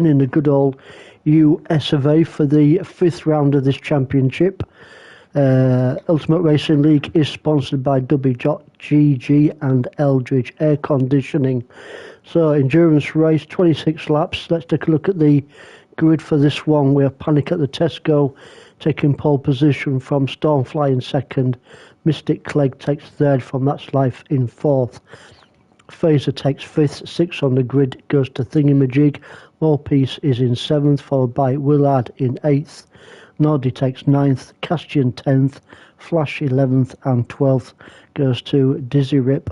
in the good old US of A for the 5th round of this championship. Ultimate Racing League is sponsored by WGG and Eldridge Air Conditioning. So, endurance race, 26 laps. Let's take a look at the grid for this one. We have Panic at the Tesco taking pole position from Stormfly in second. Mystic Clegg takes third from That's Life in fourth. Phaser takes fifth. 6 on the grid goes to Thingamajig. Morepiece is in seventh, followed by Willard in eighth. Nordy takes ninth. Castian 10th. Flash 11th, and 12th goes to Dizzy Rip.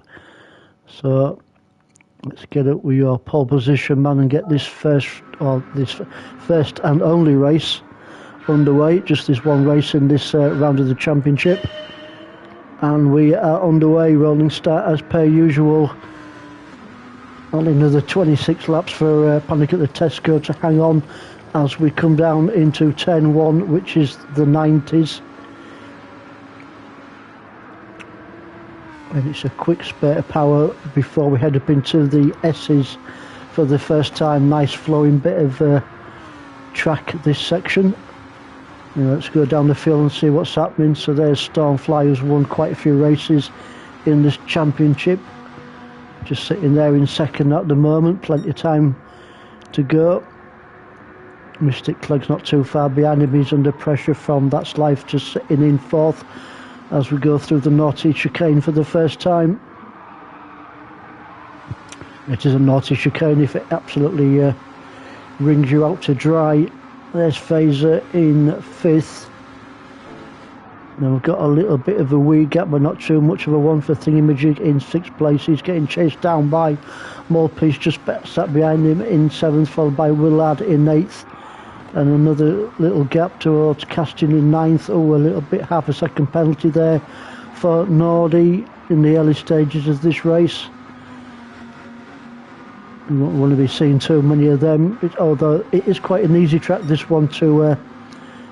So let's get up with your pole position, man, and get this first and only race underway. Just this one race in this round of the championship. And we are underway, rolling start as per usual. Only another 26 laps for Panic at the Tesco to hang on as we come down into turn 1, which is the 90s. And it's a quick spurt of power before we head up into the S's for the first time. Nice flowing bit of track this section. Let's go down the field and see what's happening. So there's Stormfly, who's won quite a few races in this championship. Just sitting there in second at the moment, plenty of time to go. Mystic Clegg's not too far behind him. He's under pressure from That's Life, just sitting in fourth as we go through the naughty chicane for the first time. It is a naughty chicane if it absolutely wrings you out to dry. There's Phaser in fifth. Now we've got a little bit of a wee gap, but not too much of a one for Thingamajig in sixth place. He's getting chased down by Morepiece, just sat behind him in seventh, followed by Willard in eighth. And another little gap towards Castian in ninth. Oh, a little bit, half a second penalty there for Nordy in the early stages of this race. You won't want to be seeing too many of them, although it is quite an easy track, this one, to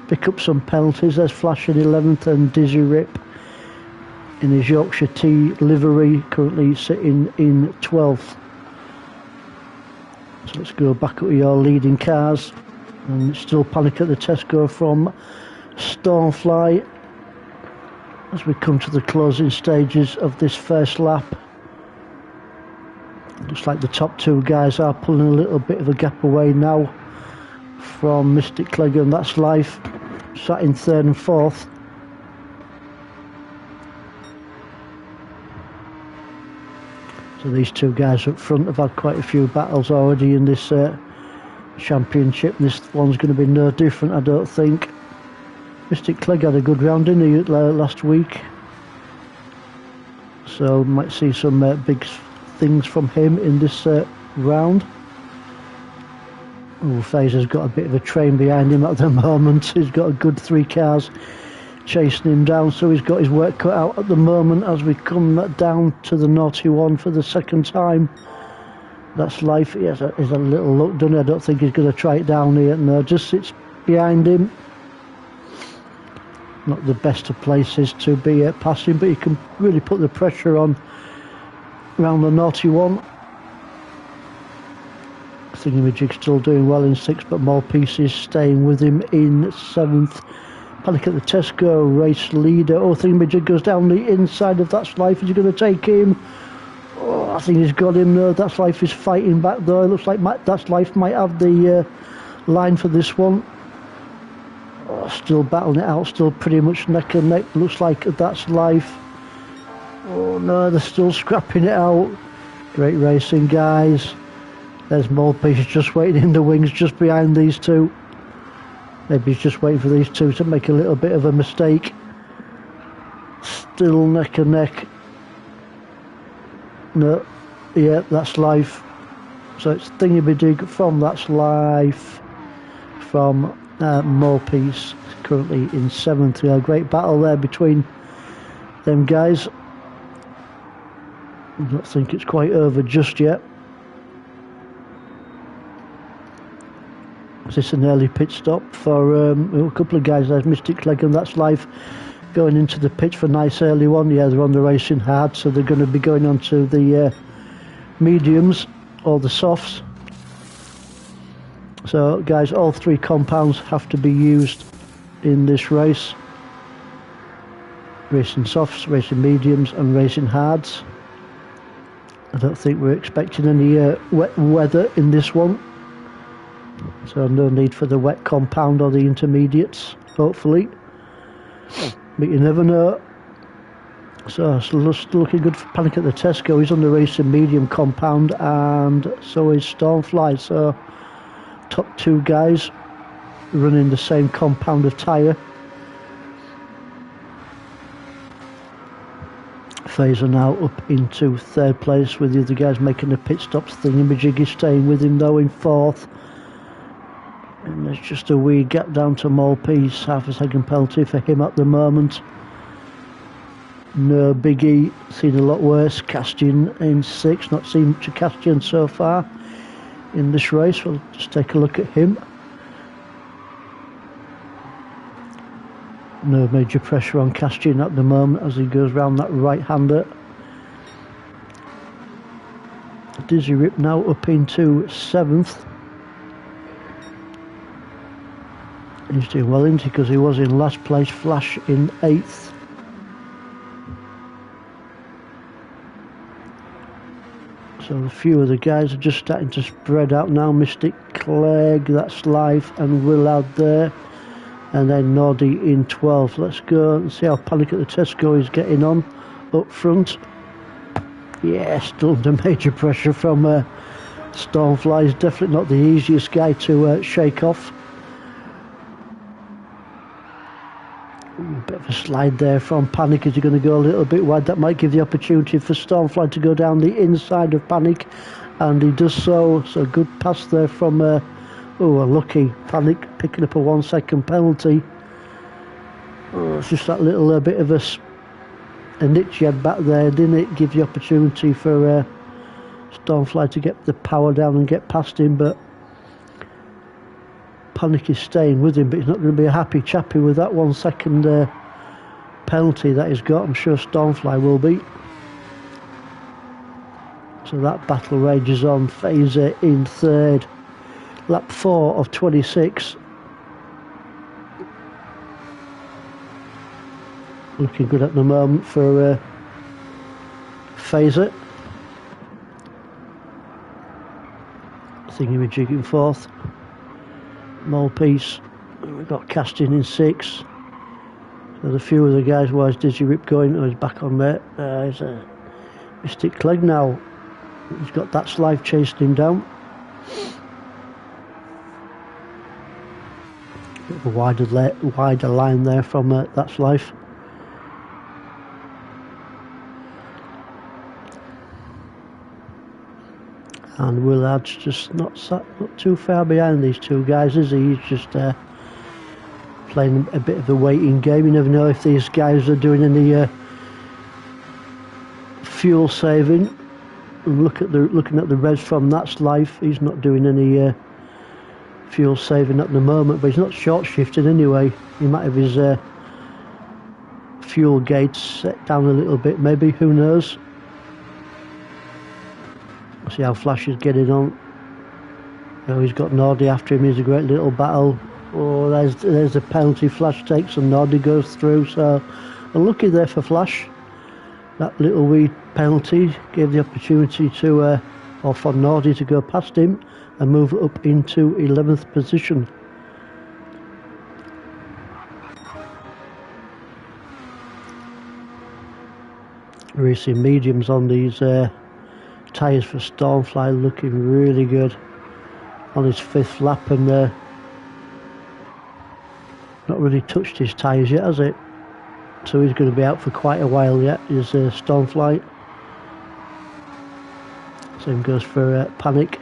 pick up some penalties. There's Flash in 11th and Dizzy Rip in his Yorkshire T livery, currently sitting in 12th. So let's go back up to your leading cars. And it's still Panic at the Tesco from Stormfly as we come to the closing stages of this first lap. Looks like the top two guys are pulling a little bit of a gap away now from Mystic Clegg and That's Life, sat in third and fourth. So these two guys up front have had quite a few battles already in this championship. This one's going to be no different, I don't think. Mystic Clegg had a good round, didn't he, last week? So might see some big things from him in this round. Oh, Phaser's got a bit of a train behind him at the moment. He's got a good 3 cars chasing him down, so he's got his work cut out at the moment as we come down to the naughty one for the second time. That's Life. He has a little look, doesn't he? I don't think he's going to try it down here. No, just sits behind him. Not the best of places to be passing, but he can really put the pressure on around the naughty one. Thingamajig's still doing well in 6th, but Morepiece is staying with him in 7th. Panic at the Tesco, race leader. Oh, Thingamajig goes down the inside of That's Life. Is he going to take him? Oh, I think he's got him. No, That's Life is fighting back though. It looks like That's Life might have the line for this one. Oh, still battling it out, still pretty much neck and neck. Looks like That's Life. Oh no, they're still scrapping it out. Great racing, guys. There's Morepiece just waiting in the wings just behind these two. Maybe he's just waiting for these two to make a little bit of a mistake. Still neck and neck. No, yeah, That's Life. So it's Thingamajig from That's Life from Morepiece, currently in 7th. A great battle there between them guys. I don't think it's quite over just yet. Is this an early pit stop for a couple of guys? There's Mystic Clegg and That's Life going into the pit for a nice early one. Yeah, they're on the racing hard, so they're going to be going on to the mediums or the softs. So guys, all three compounds have to be used in this race. Racing softs, racing mediums and racing hards. I don't think we're expecting any wet weather in this one. So no need for the wet compound or the intermediates, hopefully. But you never know. So still looking good for Panic at the Tesco. He's on the racing medium compound, and so is Stormfly. So top two guys running the same compound of tyre. Phaser now up into third place with the other guys making the pit stops. Thingamajig is staying with him though in fourth. And there's just a wee gap down to Malpeace, half a second penalty for him at the moment. No biggie, seen a lot worse. Castian in sixth, not seen much of Castian so far in this race. We'll just take a look at him. No major pressure on Castian at the moment as he goes round that right-hander. Dizzy Rip now up into seventh. He's doing well, isn't he? Because he was in last place. Flash in eighth. So a few of the guys are just starting to spread out now. Mystic, Clegg, that's Life, and Willard there. And then Noddy in 12th. Let's go and see how Panic at the Tesco is getting on up front. Yeah, still under major pressure from Stormfly. He's definitely not the easiest guy to shake off. Bit of a slide there from Panic. Is he going to go a little bit wide? That might give the opportunity for Stormfly to go down the inside of Panic, and he does so. So good pass there from a lucky Panic picking up a 1 second penalty. Oh, it's just that little bit of a niche he had back there, didn't it? Give the opportunity for Stormfly to get the power down and get past him, but Panic is staying with him, but he's not going to be a happy chappy with that 1 second penalty that he's got. I'm sure Stormfly will be. So that battle rages on. Phaser in third. Lap 4 of 26. Looking good at the moment for Phaser. Thingamajig in fourth. Malpeace. We've got Castian in sixth. There's a few of the guys. Where's Dizzy Rip going? Oh, he's back on there. He's a Mystic Clegg now. He's got That's Life chasing him down. Bit of a wider line there from That's Life. And Willard's just not too far behind these two guys, is he? He's just playing a bit of a waiting game. You never know if these guys are doing any fuel saving. And looking at the res from That's Life, he's not doing any fuel saving at the moment, but he's not short shifted anyway. He might have his fuel gauge set down a little bit, maybe, who knows. See how Flash is getting on. Oh, he's got Nordy after him. He's a great little battle. Oh, there's a penalty. Flash takes and Nordy goes through. So unlucky there for Flash. That little wee penalty gave the opportunity to, or for Nordy to go past him and move up into 11th position. Racing mediums on these tyres for Stormfly, looking really good on his 5th lap, and not really touched his tyres yet, has it? So he's going to be out for quite a while yet, is Stormfly. Same goes for Panic.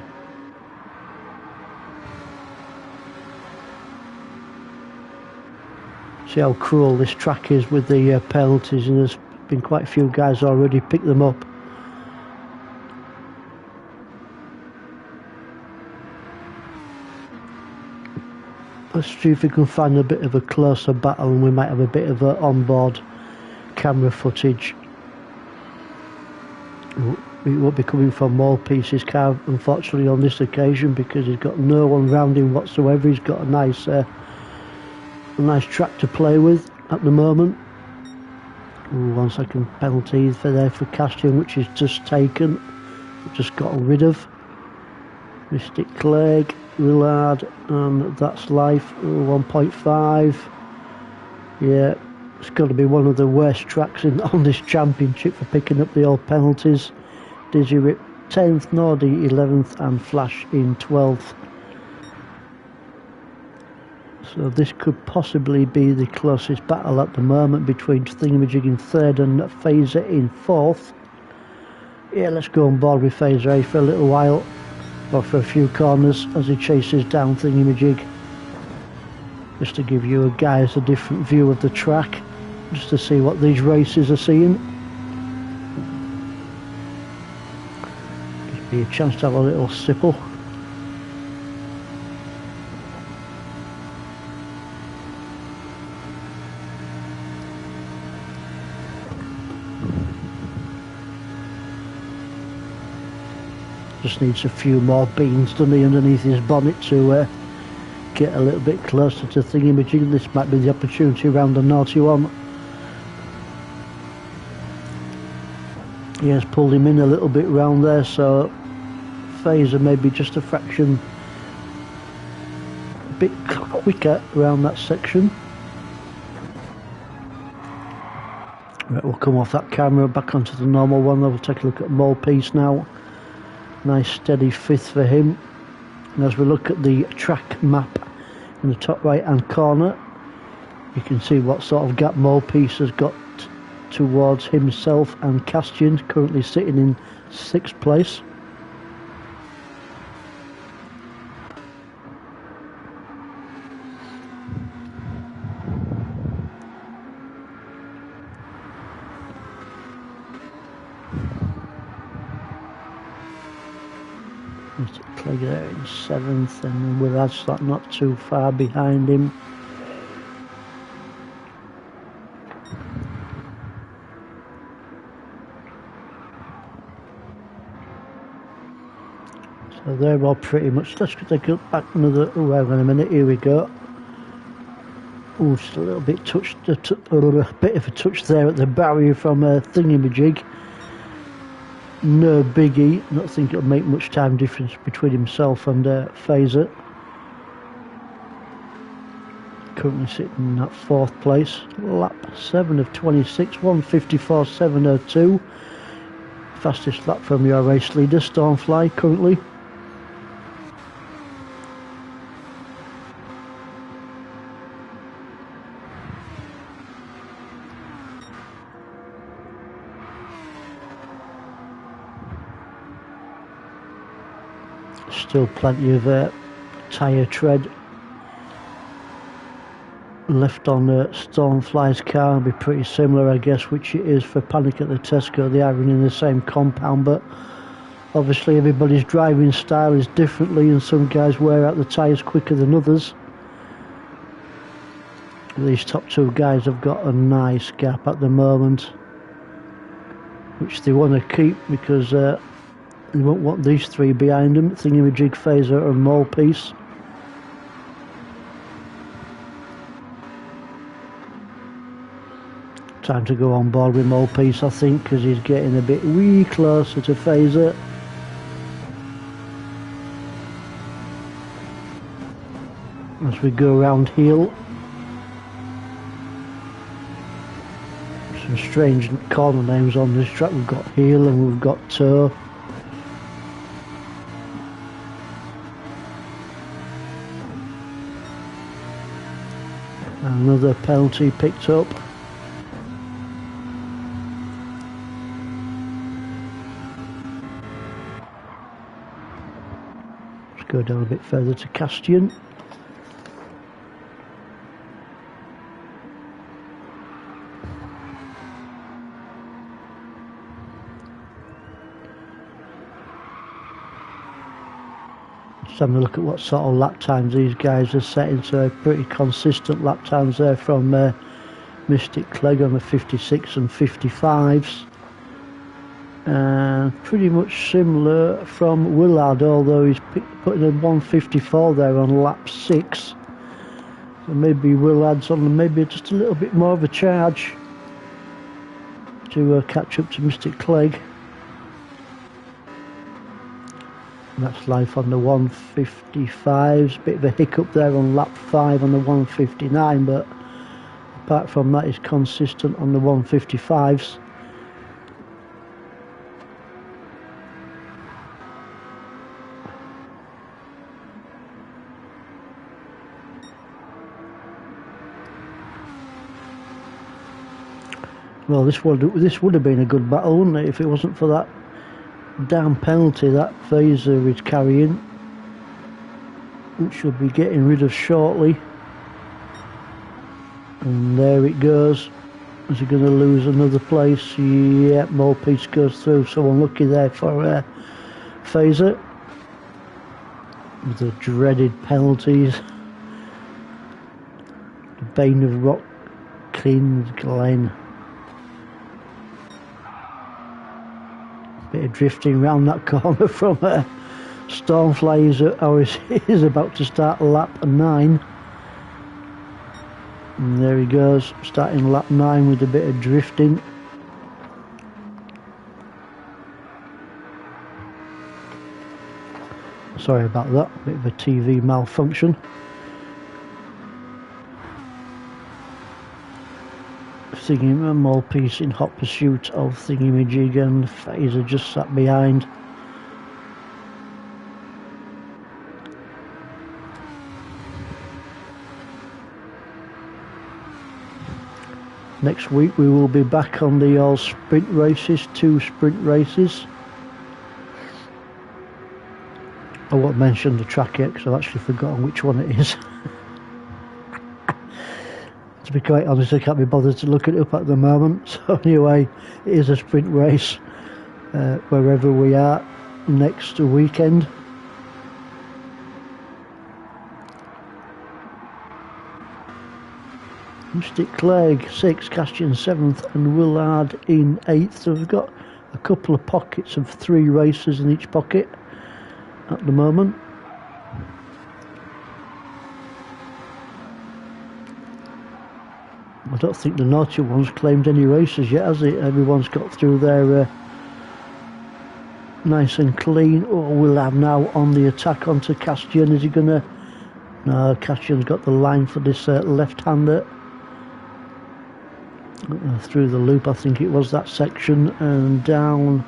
See how cruel this track is with the penalties, and there's been quite a few guys already picked them up. Let's see if we can find a bit of a closer battle, and we might have a bit of onboard camera footage. He won't be coming from Malpeace's car, unfortunately, on this occasion, because he's got no one round him whatsoever. He's got a nice track to play with at the moment. Ooh, 1 second penalty for Castian, which is just taken, just got rid of. Mystic Clegg, Willard, and that's life. 1.5. Yeah, it's got to be one of the worst tracks on this championship for picking up the old penalties. Dizzy Rip 10th, Nordy 11th, and Flash in 12th. So this could possibly be the closest battle at the moment between Thingamajig in 3rd and Phaser in 4th. Yeah, let's go on board with Phaser A for a little while, or for a few corners, as he chases down Thingamajig. Just to give you guys a different view of the track, just to see what these races are seeing. Gives me a chance to have a little sipple. Just needs a few more beans, doesn't he, underneath his bonnet to get a little bit closer to Thingamajig. This might be the opportunity around the naughty one. He has pulled him in a little bit round there, so Phaser maybe just a fraction a bit quicker around that section. Right, we'll come off that camera back onto the normal one. We'll take a look at Malpeace now. Nice steady 5th for him. And as we look at the track map in the top right hand corner, you can see what sort of gap Malpeace has got towards himself and Castian, currently sitting in 6th place. Mr. Clegg there in 7th, and then Willard's not too far behind him. So they're all pretty much. Let's take a look back another. Oh, hang on a minute. Here we go. Oh, just a little bit touched, a bit of a touch there at the barrier from Thingamajig. No biggie. I don't think it'll make much time difference between himself and Phaser. Currently sitting at 4th place. Lap 7 of 26, 1:54.702. Fastest lap from your race leader, Stormfly, currently. Still plenty of tyre tread left on Stormfly's car. It'll be pretty similar, I guess, which it is for Panic at the Tesco. They are in the same compound, but obviously everybody's driving style is differently, and some guys wear out the tyres quicker than others. These top 2 guys have got a nice gap at the moment, which they want to keep, because they won't want these 3 behind them, Thingamajig, Phaser and Malpeace. Time to go on board with Malpeace, I think, because he's getting a bit wee closer to Phaser. As we go around heel. Some strange corner names on this track. We've got heel and we've got toe. Another penalty picked up. Let's go down a bit further to Castian. Having a look at what sort of lap times these guys are setting, so pretty consistent lap times there from Mystic Clegg on the 56 and 55s. And pretty much similar from Willard, although he's putting a 154 there on lap 6. So maybe Willard's on maybe just a little bit more of a charge to catch up to Mr. Clegg. And that's life on the 155s. Bit of a hiccup there on lap 5 on the 159, but apart from that, he's consistent on the 155s. Well, this would have been a good battle, wouldn't it, if it wasn't for that damn penalty that Fraser is carrying, which she'll be getting rid of shortly. And there it goes. Is he going to lose another place? Yeah, Malpiece goes through, so unlucky there for Fraser with the dreaded penalties. The bane of Watkins, Glen. Bit of drifting round that corner from Stormfly is about to start lap 9. And there he goes, starting lap 9 with a bit of drifting. Sorry about that, bit of a TV malfunction. Malpiece in hot pursuit of Thingamajig, and Fraser just sat behind. Next week we will be back on the all sprint races, 2 sprint races. I won't mention the track yet because I've actually forgotten which one it is. To be quite honest, I can't be bothered to look it up at the moment. So anyway, it is a sprint race wherever we are next weekend. Mr. Clegg 6th, Castian 7th, and Willard in 8th. So we've got a couple of pockets of 3 racers in each pocket at the moment. I don't think the naughty one's claimed any races yet, has it? Everyone's got through their nice and clean. Oh, Willard now on the attack onto Castian. Is he gonna? No, Castian's got the line for this left-hander. Through the loop, I think it was that section, and down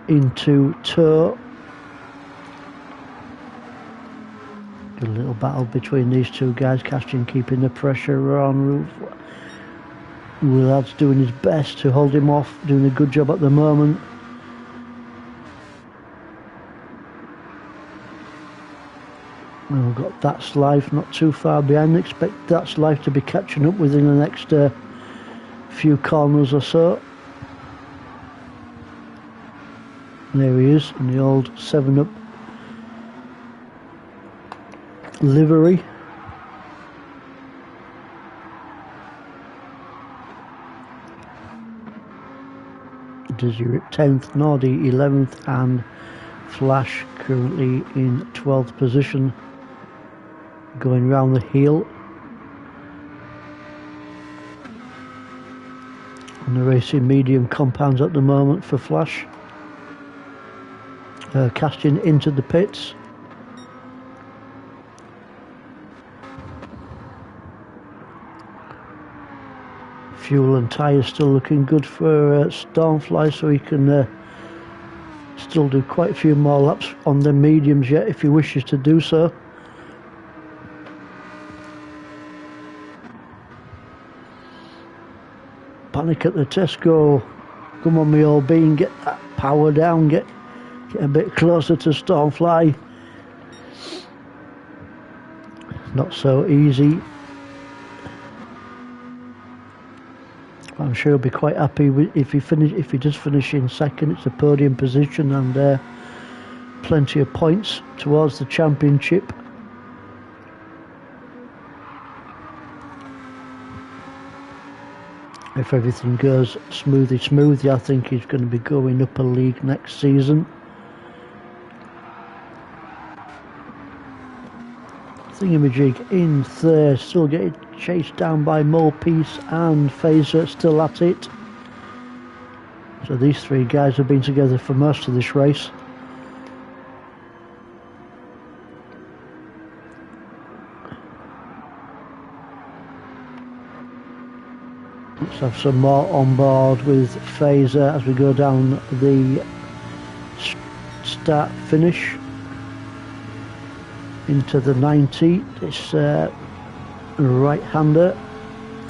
into toe. A little battle between these two guys. Castian keeping the pressure on. Willard's doing his best to hold him off, doing a good job at the moment. And we've got That's Life not too far behind. Expect That's Life to be catching up within the next few corners or so. There he is in the old 7-Up livery. Dizzy at 10th, Nordy 11th, and Flash currently in 12th position, going round the heel. And the racing medium compounds at the moment for Flash. Castian into the pits. Fuel and tyres still looking good for Stormfly, so he can still do quite a few more laps on the mediums yet if he wishes to do so. Panic at the Tesco. Come on, me old bean, get that power down, get a bit closer to Stormfly. Not so easy. I'm sure he'll be quite happy if he does finish in second. It's a podium position and plenty of points towards the championship. If everything goes smoothly, I think he's going to be going up a league next season. Thingamajig in third, still getting chased down by Molepiece and Phaser still at it. So these three guys have been together for most of this race. Let's have some more on board with Phaser as we go down the start finish into the 90. This right-hander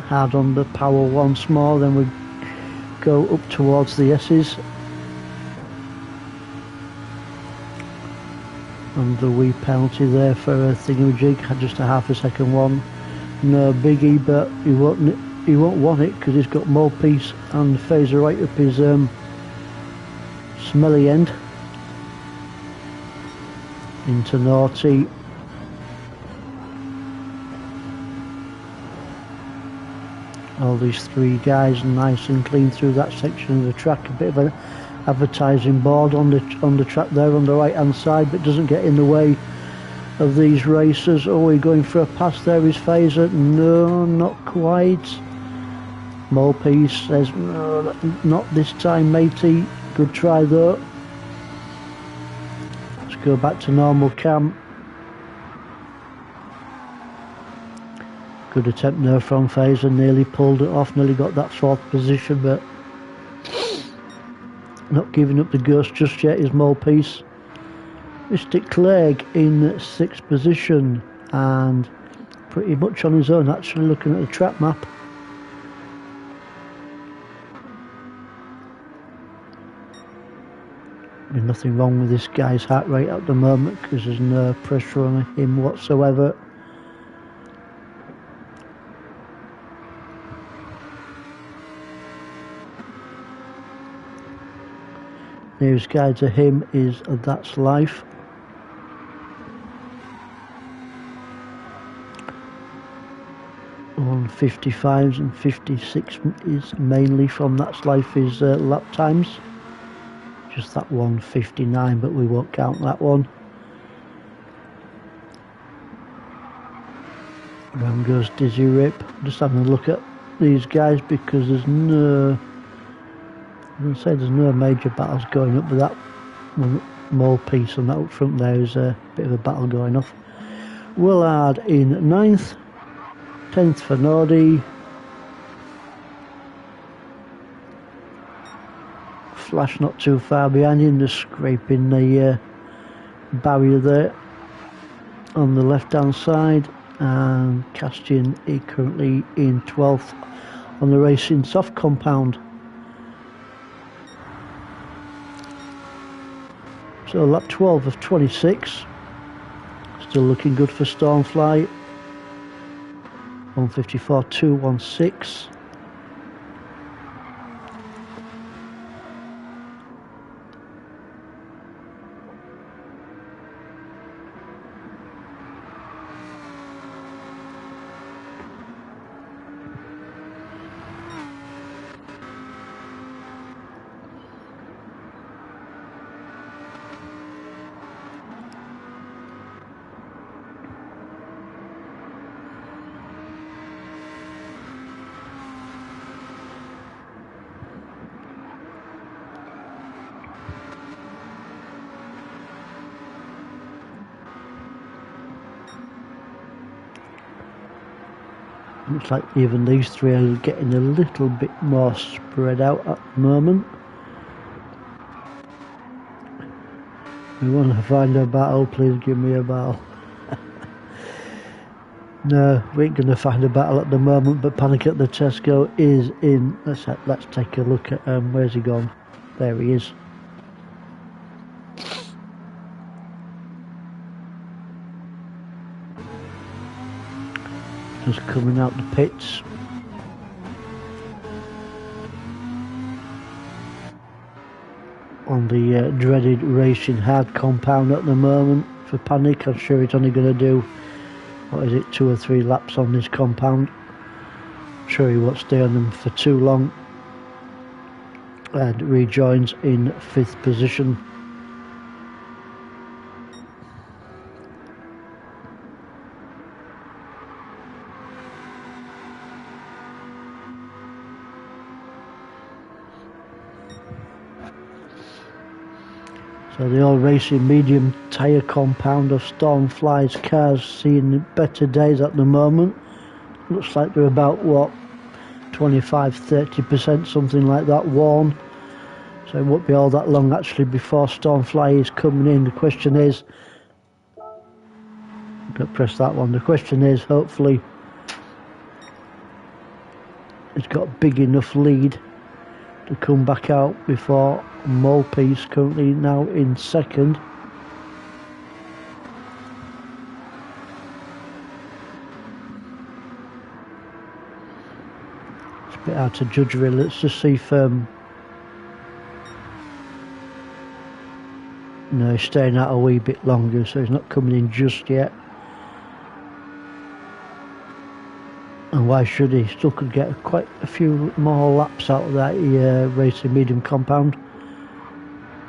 hard on the power once more, then we go up towards the S's. And the wee penalty there for a thingamajig, just a half a second one. No biggie, but he won't want it because he's got Molepiece and Phaser right up his smelly end. Into naughty. All these three guys nice and clean through that section of the track. A bit of an advertising board on the track there on the right hand side, but doesn't get in the way of these racers. Oh, we're going for a pass there, is Phaser? No, not quite. Molepiece says, no, not this time, matey. Good try though. Let's go back to normal cam. Good attempt there from Phaser, nearly pulled it off, nearly got that fourth position, but not giving up the ghost just yet is Molepiece. Mystic Clegg in sixth position and pretty much on his own, actually, looking at the track map. There's nothing wrong with this guy's heart rate at the moment because there's no pressure on him whatsoever. Nearest guy to him is That's Life. On 55s and 56 is mainly from That's Life his lap times. Just that 1:59, but we won't count that one. Round goes Dizzy Rip. Just having a look at these guys because there's no major battles going up, but that one Molepiece on that up front there is a bit of a battle going off. Willard in 9th, 10th for Nordy. Flash not too far behind him, just scraping the barrier there on the left hand side, and Castian is currently in 12th on the Racing Soft compound. So lap 12 of 26, still looking good for Stormfly. 1:54.216. Looks like even these three are getting a little bit more spread out at the moment. We want to find a battle, please give me a battle. No, we ain't going to find a battle at the moment, but Panic at the Tesco is in. Let's take a look at where's he gone? There he is. Just coming out the pits. On the dreaded Racing Hard compound at the moment for Panic. I'm sure it's only going to do, what is it, 2 or 3 laps on this compound. Sure he won't stay on them for too long, and rejoins in 5th position. So the All Racing medium tyre compound of Stormfly's cars seeing better days at the moment. Looks like they're about, what, 25-30%, something like that, worn. So it won't be all that long actually before Stormfly is coming in. The question is, don't press that one, the question is, hopefully it's got a big enough lead to come back out before Molepiece, currently now in 2nd. It's a bit hard to judge really. Let's just see if no, he's staying out a wee bit longer, so he's not coming in just yet. And why should he? Still could get quite a few more laps out of that racing medium compound.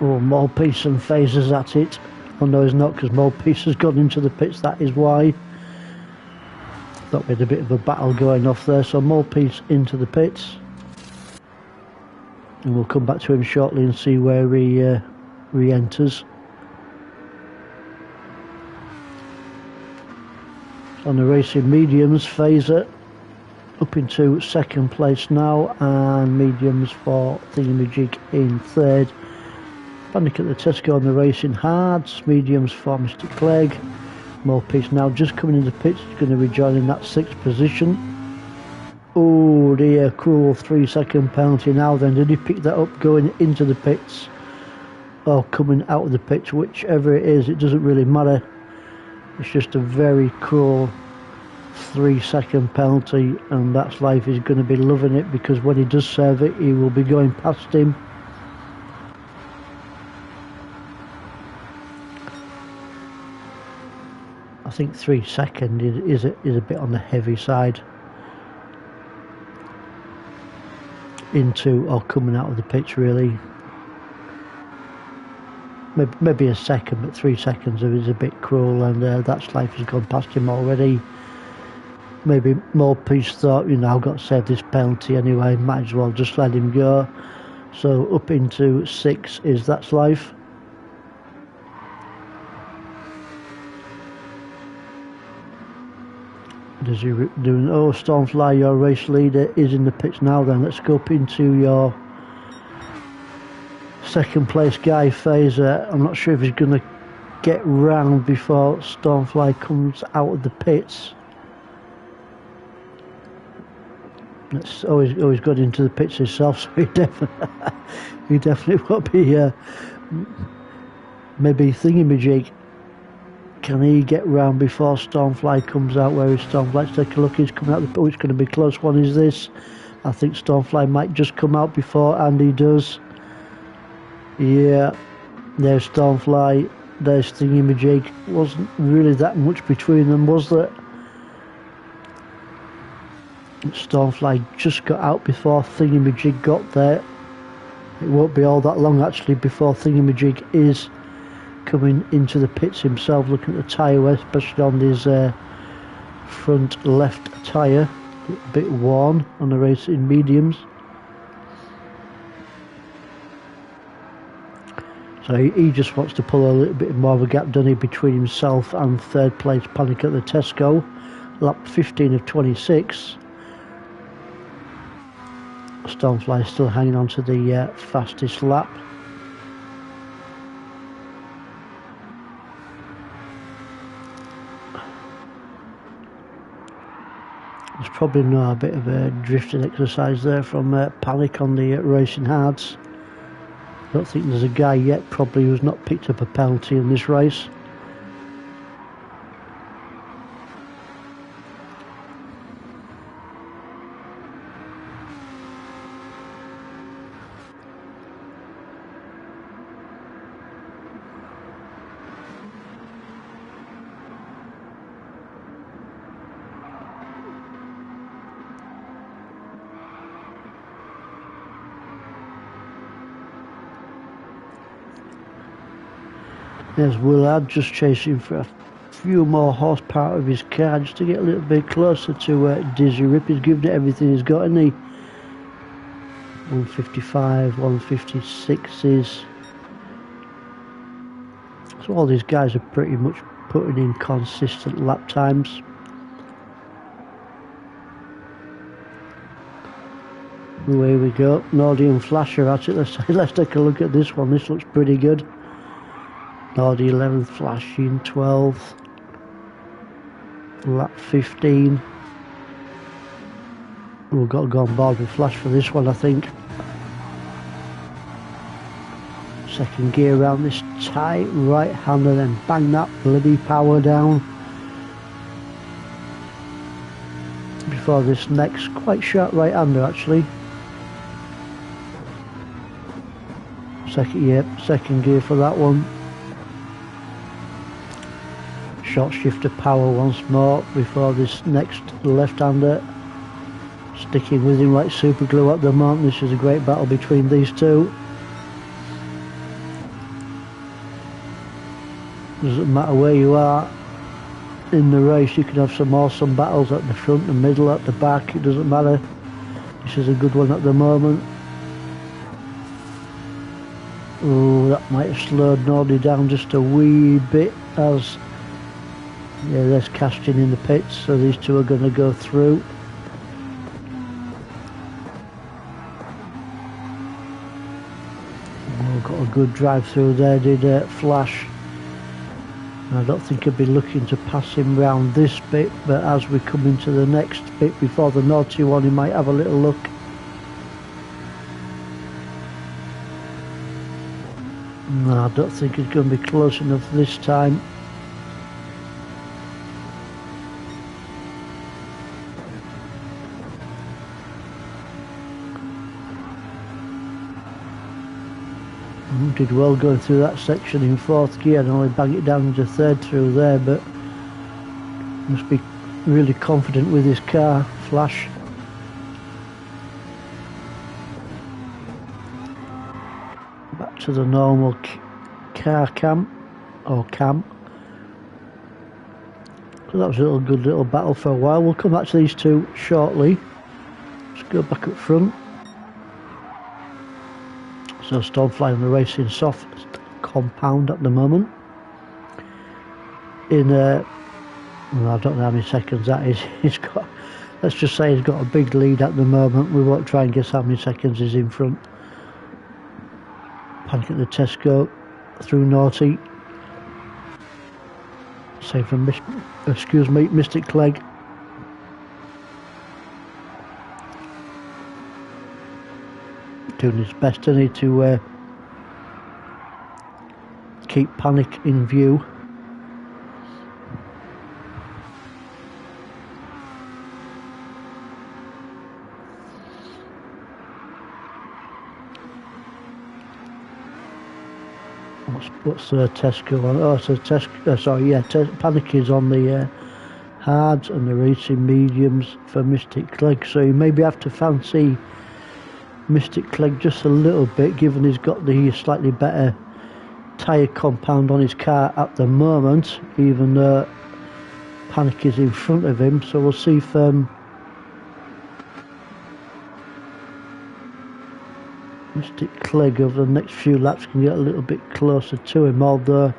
Oh, Molepiece and Phaser's at it. Oh no, he's not, because Molepiece has gone into the pits, that is why. Thought we had a bit of a battle going off there, so Molepiece into the pits. And we'll come back to him shortly and see where he re-enters. On the racing mediums, Phaser up into 2nd place now, and mediums for Thingamajig in 3rd. Panic at the Tesco on the racing hards, mediums for Mr. Clegg. Molepiece now just coming into pits, he's going to rejoin in that 6th position. Oh dear, cruel 3-second penalty now then. Did he pick that up going into the pits or coming out of the pits? Whichever it is, it doesn't really matter. It's just a very cruel 3-second penalty, and that's life. He's going to be loving it, because when he does serve it, he will be going past him. I think 3 seconds is a bit on the heavy side. Into or coming out of the pitch, really. Maybe a second, but 3 seconds is a bit cruel, and that's life has gone past him already. Maybe Molepiece thought, you know, I've got to save this penalty anyway, might as well just let him go. So up into 6 is That's Life. Does he doing? Oh, Stormfly, your race leader, is in the pits now then. Let's go up into your 2nd place guy, Phaser. I'm not sure if he's going to get round before Stormfly comes out of the pits. It's always got into the pits himself, so he definitely won't be maybe Thingamajig. Can he get round before Stormfly comes out? Where is Stormfly? Let's take a look. He's coming out the pit. Oh, it's going to be a close one, is this? I think Stormfly might just come out before Andy does. Yeah, there's Stormfly, there's Thingamajig. Wasn't really that much between them, was there? Stormfly just got out before Thingamajig got there. It won't be all that long actually before Thingamajig is coming into the pits himself. Looking at the tyre wear, especially on his front left tyre, a bit worn on the racing mediums. So he just wants to pull a little bit more of a gap, doesn't he, between himself and 3rd place Panic at the Tesco. Lap 15 of 26. Stormfly still hanging on to the fastest lap. There's probably a bit of a drifting exercise there from Panic on the racing hards. I don't think there's a guy yet probably who's not picked up a penalty in this race. There's Willard just chasing for a few more horsepower of his car just to get a little bit closer to Dizzy Rip. He's given it everything he's got, isn't he? 155, 156s. So all these guys are pretty much putting in consistent lap times. Away we go. Nordy and Flash are at it. Let's take a look at this one. This looks pretty good. Nordy 11th, Flash in 12th. Lap 15. We've got to go on board with Flash for this one, I think. Second gear around this tight right hander, then bang that bloody power down. Before this next quite sharp right hander actually. Second gear for that one. Short shift of power once more before this next left-hander. Sticking with him like super glue at the moment. This is a great battle between these two. Doesn't matter where you are in the race, you can have some awesome battles at the front, the middle, at the back, it doesn't matter. This is a good one at the moment. Oh, that might have slowed Nordy down just a wee bit as there's Casting in the pits, so these two are going to go through. Oh, got a good drive through there, did Flash. I don't think I'd be looking to pass him round this bit, but as we come into the next bit before the naughty one, he might have a little look. No, I don't think he's going to be close enough this time. Did well going through that section in fourth gear and only bang it down into third through there, but must be really confident with his car, Flash. Back to the normal car cam. So that was a good little battle for a while. We'll come back to these two shortly. Let's go back up front. So Stormfly on the racing soft compound at the moment. In well, I don't know how many seconds that is. He's got, let's just say he's got a big lead at the moment. We won't try and guess how many seconds he's in front. Panic at the Tesco through Naughty. Same from Mystic Clegg. Doing his best, isn't he, to keep Panic in view. What's Tesco on? Oh, so Tesco. Sorry, yeah. Panic is on the hards and the racing mediums for Mystic Clegg. So you maybe have to fancy Mystic Clegg just a little bit, given he's got the slightly better tyre compound on his car at the moment, even though Panic is in front of him. So we'll see if Mystic Clegg over the next few laps can get a little bit closer to him, although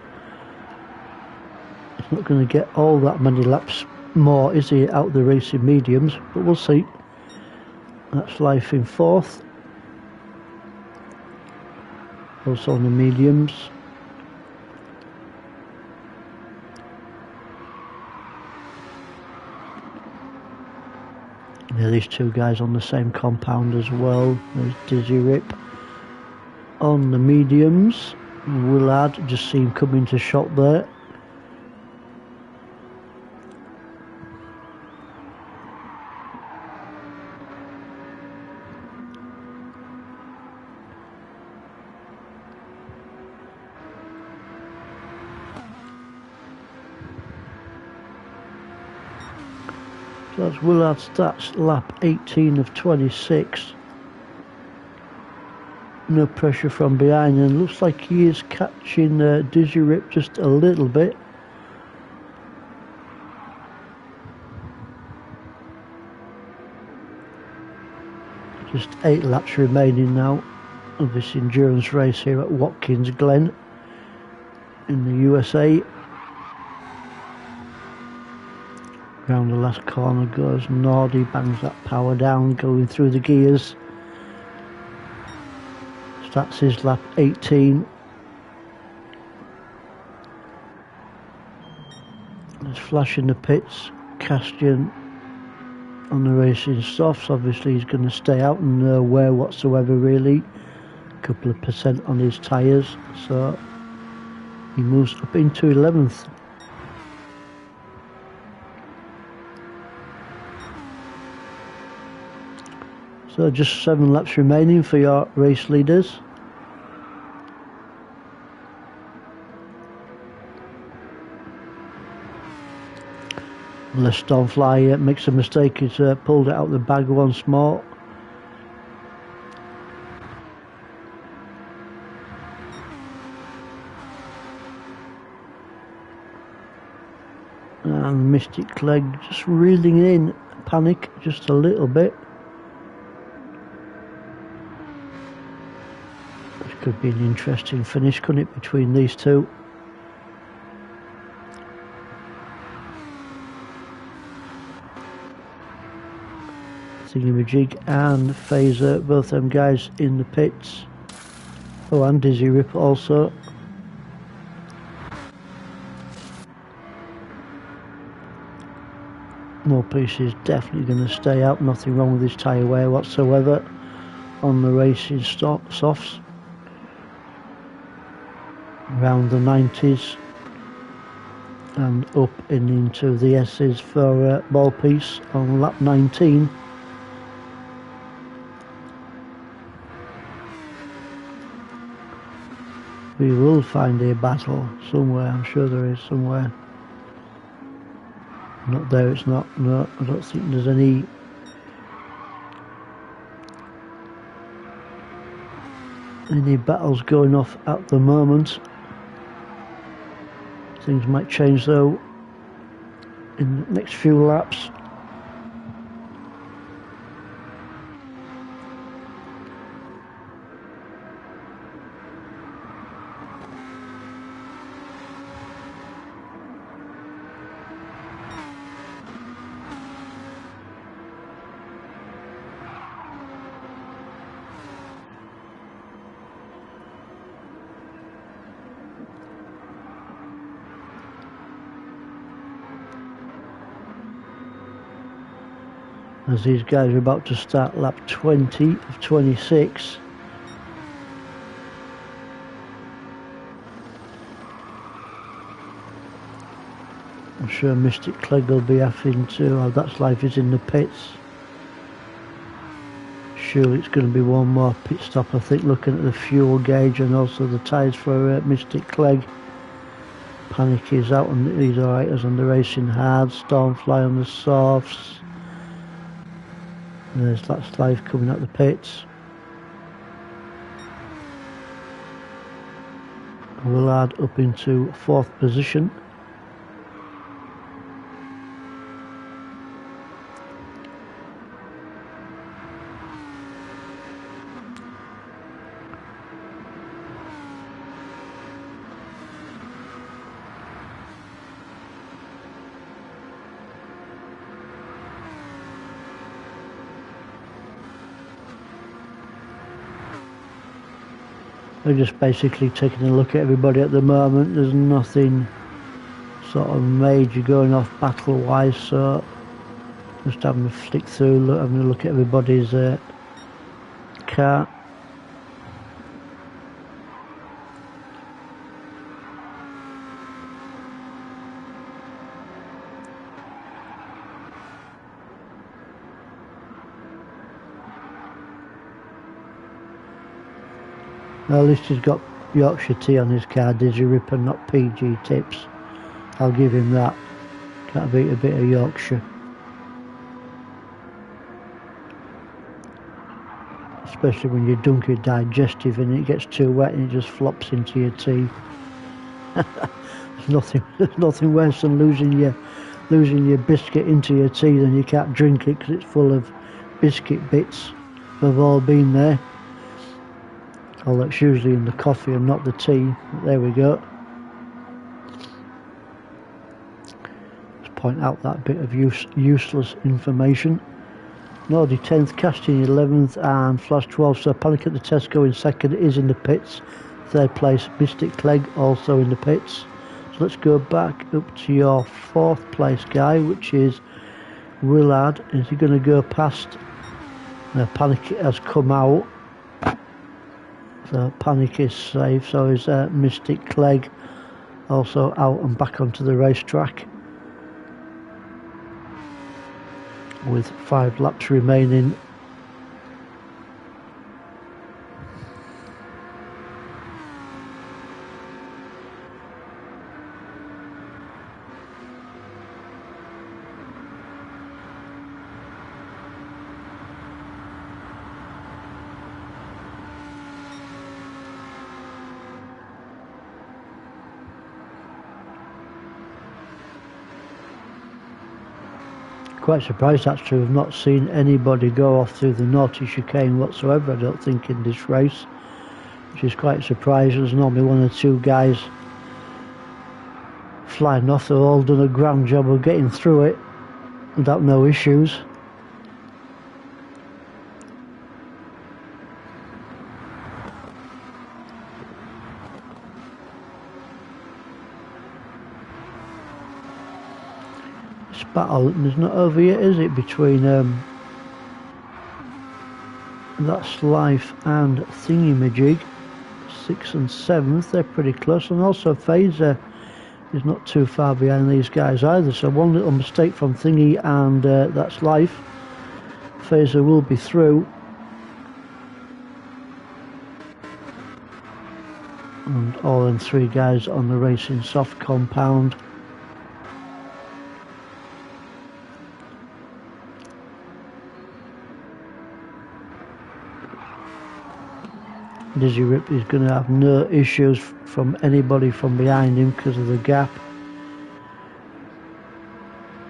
he's not going to get all that many laps more, is he, out of the racing mediums, but we'll see. That's Life in fourth. Also on the mediums. Yeah, these two guys on the same compound as well. There's Dizzy Rip on the mediums. Willard, just see him come into shot there. So that's Willard's stats, lap 18 of 26. No pressure from behind, and looks like he is catching Dizzy Rip just a little bit. Just 8 laps remaining now of this endurance race here at Watkins Glen in the USA. Round the last corner goes Nordy, bangs that power down, going through the gears. Starts his lap 18. There's Flash in the pits, Castian on the racing softs. Obviously he's going to stay out and no wear whatsoever really. A couple of percent on his tyres, so he moves up into 11th. So just 7 laps remaining for your race leaders. Unless Stormfly makes a mistake, he's pulled it out of the bag once more. And Mystic Clegg just reeling in, panic just a little bit. This could be an interesting finish, couldn't it, between these two? Thingamajig and Phaser, both them guys in the pits. Oh, and Dizzy Rip also. Morpiece is definitely going to stay out, nothing wrong with his tyre wear whatsoever on the racing softs. Around the 90s and up and into the S's for Morpiece on lap 19. We will find a battle somewhere, I'm sure there is somewhere. Not there, it's not. No, I don't think there's any battles going off at the moment. Things might change though in the next few laps. As these guys are about to start lap 20 of 26. I'm sure Mystic Clegg will be having to, oh, that's life is in the pits. Surely it's going to be one more pit stop, I think, looking at the fuel gauge and also the tyres for Mystic Clegg. Panic is out and he's alright as on the racing hard, Stormfly on the softs. And there's That's Life coming out the pits. Willard up into 4th position. We're just basically taking a look at everybody at the moment. There's nothing sort of major going off battle wise, so just having a flick through, having a look at everybody's car. At least he's got Yorkshire tea on his car, Dizzy Rip, and not PG tips. I'll give him that. Can't beat a bit of Yorkshire. especially when you dunk your digestive and it gets too wet and it just flops into your tea. There's nothing worse than losing your biscuit into your tea, and you can't drink it because it's full of biscuit bits. They've all been there. Although it's usually in the coffee and not the tea. But there we go. Let's point out that bit of useless information. Nordy 10th, Casting 11th, and Flash 12th. So Panic at the Tesco in second is in the pits. Third place, Mystic Clegg also in the pits. So let's go back up to your fourth place guy, which is Willard. Is he going to go past? Panic has come out. So Panic is safe. So is Mystic Clegg also out and back onto the racetrack. With 5 laps remaining. Quite surprised actually, I've not seen anybody go off through the naughty chicane whatsoever, I don't think, in this race, which is quite surprising. There's normally 1 or 2 guys flying off. They've all done a grand job of getting through it without no issues. Battle is not over yet, is it, between That's Life and Thingy-majig, 6th and 7th. They're pretty close, and also Phaser is not too far behind these guys either, so one little mistake from Thingy and That's Life, Phaser will be through. And all them 3 guys on the Racing Soft compound. Dizzy Rip is going to have no issues from anybody from behind him because of the gap.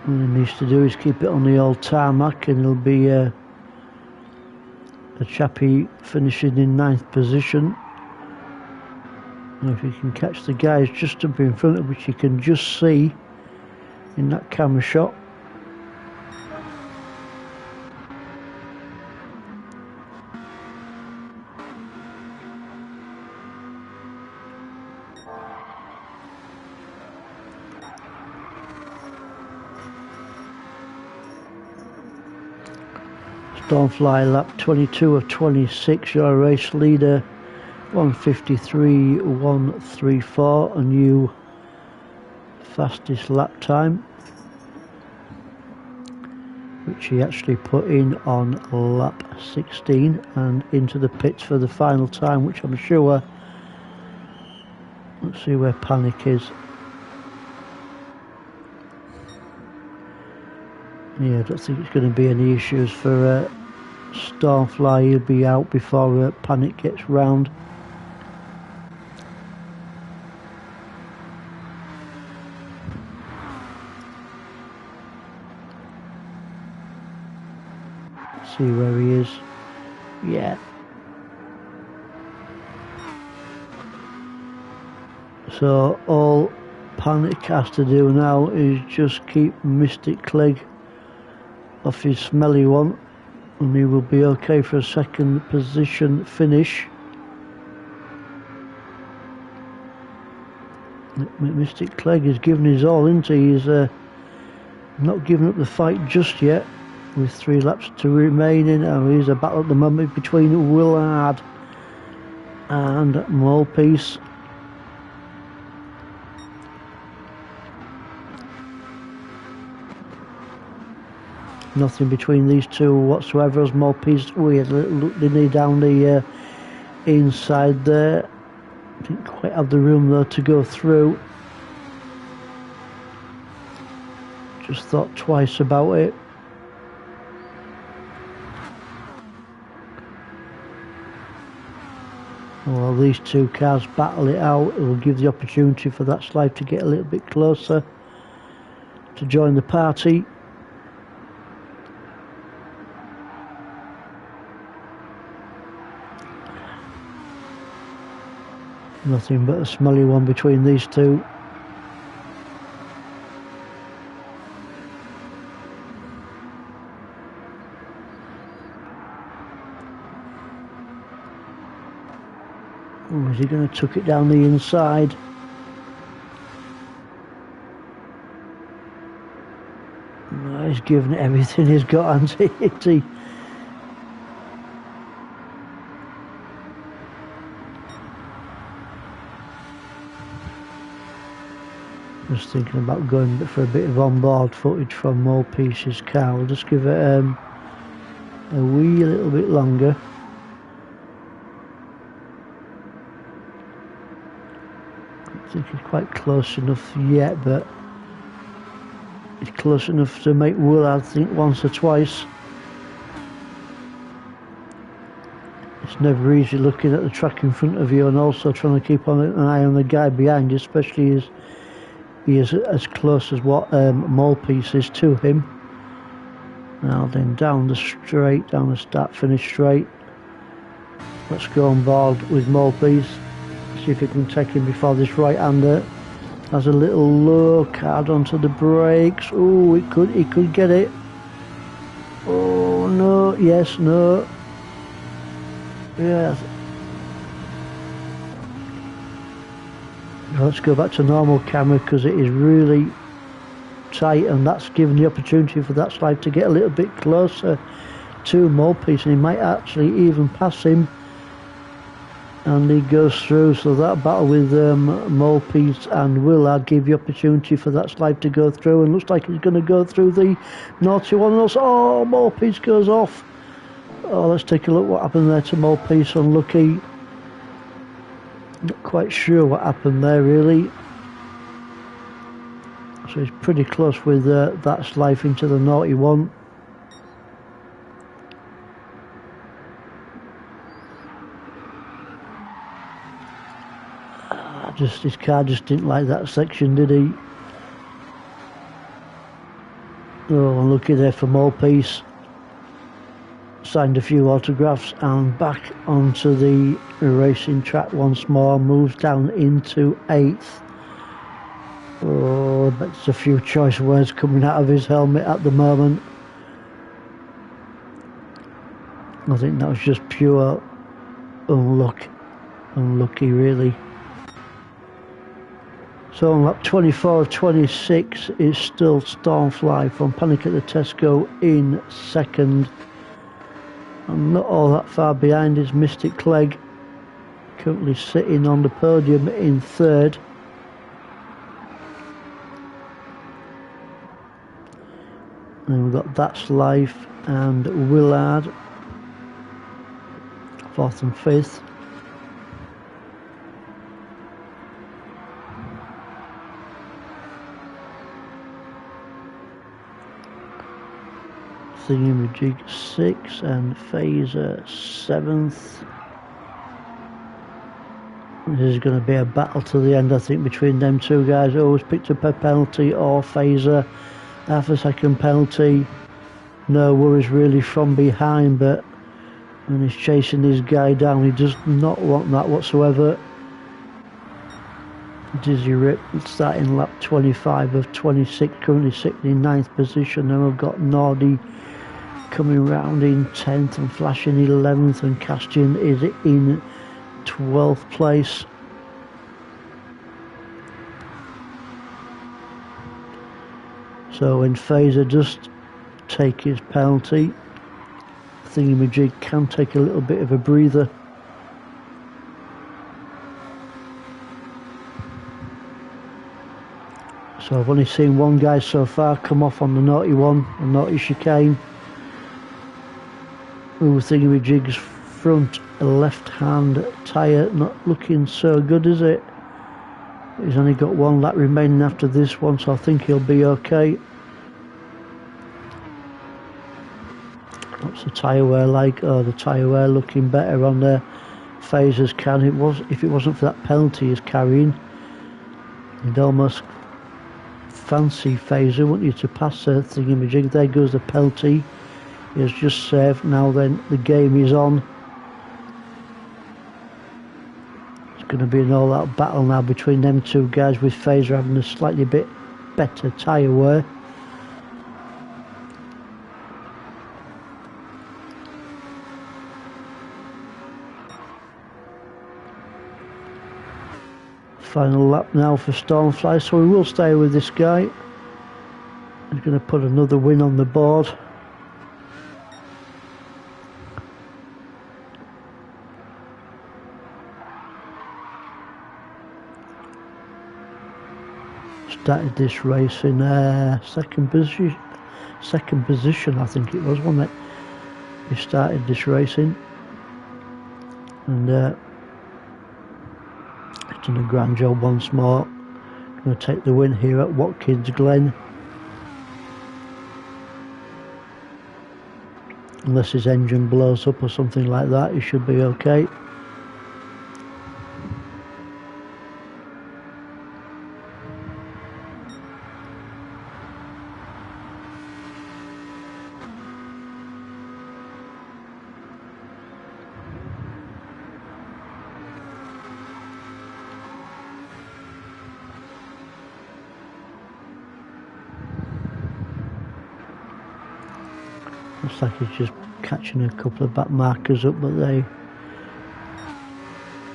What he needs to do is keep it on the old tarmac, and he'll be a chappie finishing in 9th position. And if he can catch the guys just up in front of, which you can just see in that camera shot. Stormfly lap 22 of 26, your race leader 1:53.134, a new fastest lap time, which he actually put in on lap 16 and into the pits for the final time, which I'm sure, let's see where Panic is. Yeah, I don't think it's going to be any issues for Stormfly. He'll be out before Panic gets round. See where he is. Yeah. So all Panic has to do now is just keep Mystic Clegg off his smelly one, and he will be okay for a 2nd position finish. Mystic Clegg is giving his all, isn't he? He's not giving up the fight just yet, with 3 laps to remaining. And he's a battle at the moment between Willard and Molepiece. Nothing between these two whatsoever, as Molepiece weird down the inside there. Didn't quite have the room though to go through. Just thought twice about it. While these two cars battle it out, it will give the opportunity for that slide to get a little bit closer to join the party. Nothing but a smelly one between these two. Is he going to tuck it down the inside? No, he's given it everything he's got, hasn't he? Just thinking about going for a bit of on-board footage from Molepiece's car. We'll just give it a wee little bit longer. I think he's quite close enough yet, but he's close enough to make Willard think once or twice. It's never easy looking at the track in front of you and also trying to keep an eye on the guy behind you, especially as he is as close as what Molepiece is to him. Now then, down the straight, down the start-finish straight. Let's go on board with Molepiece. See if he can take him before this right-hander has a little low card onto the brakes. Oh, he could get it. Oh no, yes, no. Yes. Let's go back to normal camera because it is really tight, and that's given the opportunity for that slide to get a little bit closer to Molepiece, and he might actually even pass him. And he goes through, so that battle with Molepiece and Willard gave the opportunity for that slide to go through, and looks like he's going to go through the naughty one. Oh, Molepiece goes off. Oh, let's take a look what happened there to Molepiece. Unlucky. Not quite sure what happened there really. So he's pretty close with that slide into the naughty one. His car just didn't like that section, did he? Oh, unlucky there for Molepiece. Signed a few autographs and back onto the racing track once more. Moves down into 8th. Oh, but there's a few choice words coming out of his helmet at the moment. I think that was just pure unlucky really. So on lap 24 of 26 is still Stormfly from Panic at the Tesco in 2nd. And not all that far behind is Mystic Clegg, currently sitting on the podium in 3rd. And we've got That's Life and Willard, 4th and 5th. Thingamajig 6 and Phaser 7th. This is going to be a battle to the end, I think, between them two guys. Always picked up a penalty, or Phaser half a second penalty. No worries really from behind, but when he's chasing this guy down, he does not want that whatsoever. Dizzy Rip starting lap 25 of 26, currently sitting in 9th position. Then we've got Nordy coming round in 10th and flashing 11th, and Castian is in 12th place. So when Phaser just take his penalty, Thingamajig can take a little bit of a breather. So I've only seen one guy so far come off on the naughty one, the naughty chicane. Ooh, Thingamajig's front left-hand tyre not looking so good, is it? He's only got one lap remaining after this one, so I think he'll be okay. What's the tyre wear like? Oh, the tyre wear looking better on there Fraser's can. If it wasn't for that penalty he's carrying, you'd almost fancy Fraser, wouldn't you, to pass the thingamajig. There goes the penalty. He has just saved. Now then, the game is on. It's going to be an all-out battle now between them two guys, with Fraser having a slightly bit better tyre wear. Final lap now for Stormfly, so we will stay with this guy. He's going to put another win on the board. Started this race in second position, I think it was, wasn't it? He started this racing, and he's done a grand job once more. Going to take the win here at Watkins Glen. Unless his engine blows up or something like that, he should be okay. Looks like he's just catching a couple of back markers up, but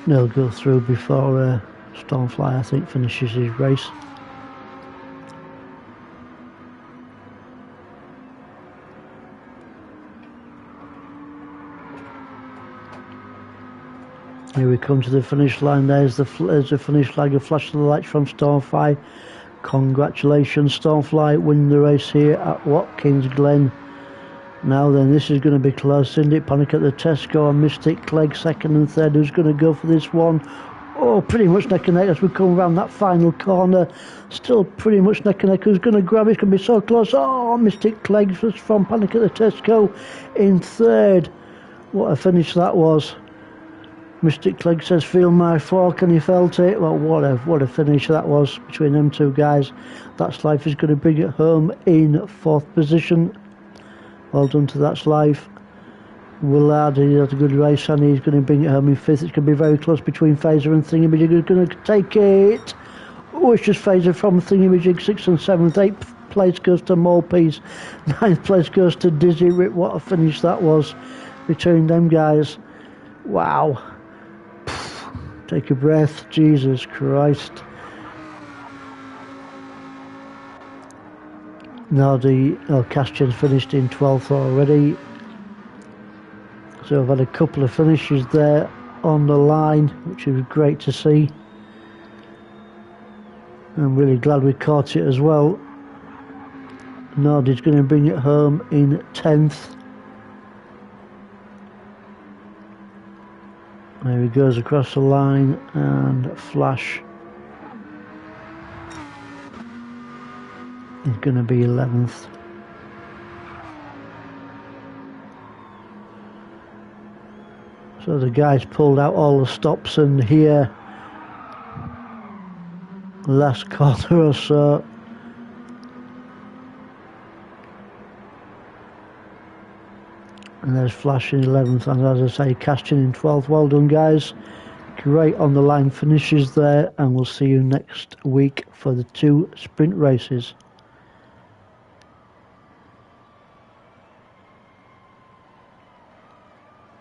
they'll go through before Stormfly, I think, finishes his race. Here we come to the finish line. There's the finish flag, a flash of the lights from Stormfly. Congratulations, Stormfly, winning the race here at Watkins Glen. Now then, this is going to be close, isn't it? Panic at the Tesco and Mystic Clegg second and third. Who's going to go for this one? Oh, pretty much neck and neck as we come around that final corner. Still pretty much neck and neck. Who's going to grab it? It's going to be so close. Oh, Mystic Clegg was from Panic at the Tesco in third. What a finish that was. Mystic Clegg says, feel my fork, and he felt it. Well, what a finish that was between them two guys. That's Life is going to bring it home in fourth position. Well done to That's Life. Willard, he had a good race, and he's going to bring it home in fifth. It's going to be very close between Fraser and Thingamajig. Who's going to take it? Oh, it's just Fraser from Thingamajig, 6th and 7th. 8th place goes to Malpeas. 9th place goes to Dizzy Rip. What a finish that was between them guys. Wow. Take a breath. Jesus Christ. Now Castian's finished in 12th already. So I've had a couple of finishes there on the line, which is great to see. I'm really glad we caught it as well. Nardi's going to bring it home in 10th. There he goes across the line, and Flash is going to be 11th. So the guys pulled out all the stops, and here, last corner or so, and there's Flash in 11th, and as I say, Castian in 12th. Well done, guys. Great on the line finishes there, and we'll see you next week for the 2 sprint races.